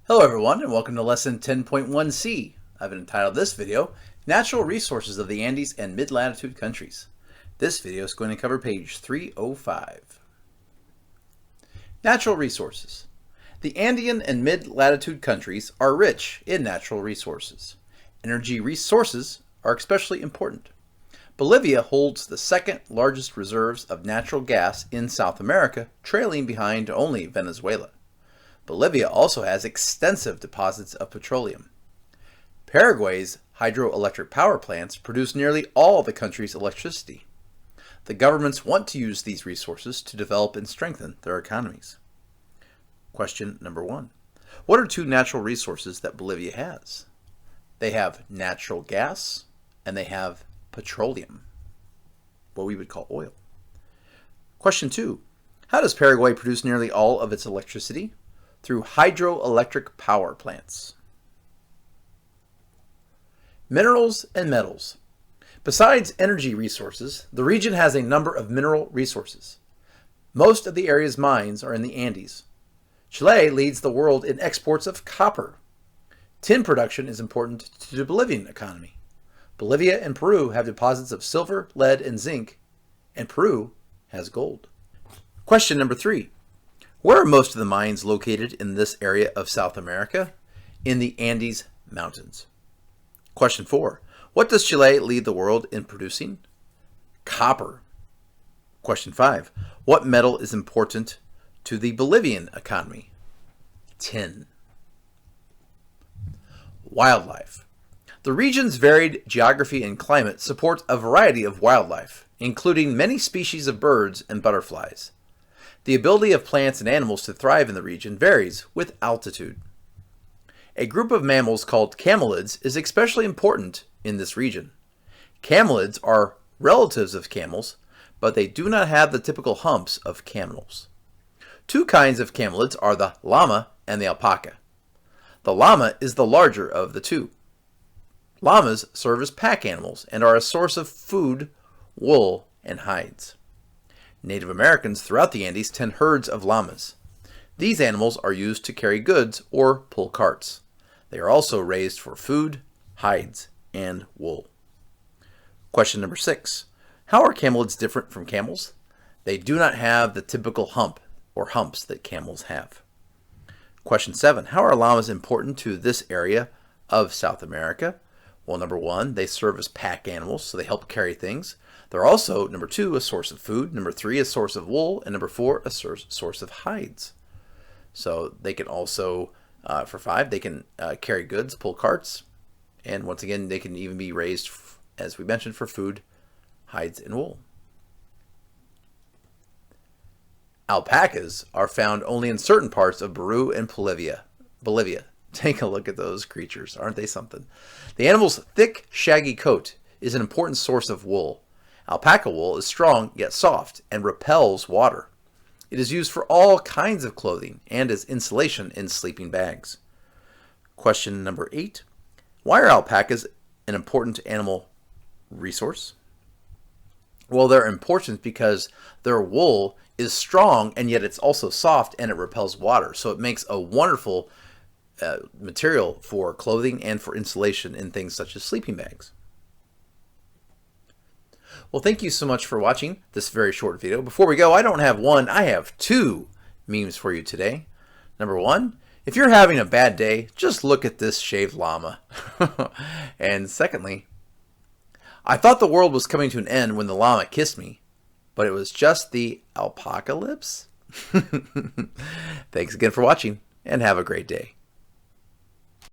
Hello everyone and welcome to lesson 10.1C. I've entitled this video, Natural Resources of the Andes and Mid-Latitude Countries. This video is going to cover page 305. Natural resources. The Andean and mid-latitude countries are rich in natural resources. Energy resources are especially important. Bolivia holds the second largest reserves of natural gas in South America, trailing behind only Venezuela. Bolivia also has extensive deposits of petroleum. Paraguay's hydroelectric power plants produce nearly all the country's electricity. The governments want to use these resources to develop and strengthen their economies. Question number 1. What are two natural resources that Bolivia has? They have natural gas and they have petroleum, what we would call oil. Question 2. How does Paraguay produce nearly all of its electricity? Through hydroelectric power plants. Minerals and metals. Besides energy resources, the region has a number of mineral resources. Most of the area's mines are in the Andes. Chile leads the world in exports of copper. Tin production is important to the Bolivian economy. Bolivia and Peru have deposits of silver, lead, and zinc, and Peru has gold. Question number 3. Where are most of the mines located in this area of South America? In the Andes Mountains. Question 4. What does Chile lead the world in producing? Copper. Question 5. What metal is important to the Bolivian economy? Tin. Wildlife. The region's varied geography and climate support a variety of wildlife, including many species of birds and butterflies. The ability of plants and animals to thrive in the region varies with altitude. A group of mammals called camelids is especially important in this region. Camelids are relatives of camels, but they do not have the typical humps of camels. Two kinds of camelids are the llama and the alpaca. The llama is the larger of the two. Llamas serve as pack animals and are a source of food, wool, and hides. Native Americans throughout the Andes tend herds of llamas. These animals are used to carry goods or pull carts. They are also raised for food, hides, and wool. Question number 6. How are camelids different from camels? They do not have the typical hump or humps that camels have. Question 7. How are llamas important to this area of South America? Well, number 1, they serve as pack animals, so they help carry things. They're also, number 2, a source of food, number 3, a source of wool, and number 4, a source of hides. So they can also, for 5, they can carry goods, pull carts, and once again, they can even be raised, as we mentioned, for food, hides, and wool. Alpacas are found only in certain parts of Peru and Bolivia. Take a look at those creatures. Aren't they something? The animal's thick, shaggy coat is an important source of wool. Alpaca wool is strong yet soft and repels water. It is used for all kinds of clothing and as insulation in sleeping bags. Question number 8. Why are alpacas an important animal resource? Well, they're important because their wool is strong and yet it's also soft and it repels water. So it makes a wonderful material for clothing and for insulation in things such as sleeping bags. Well, thank you so much for watching this very short video. Before we go, I don't have one, I have 2 memes for you today. Number 1, if you're having a bad day, just look at this shaved llama. And secondly, I thought the world was coming to an end when the llama kissed me, but it was just the alpaca lips. Thanks again for watching and have a great day.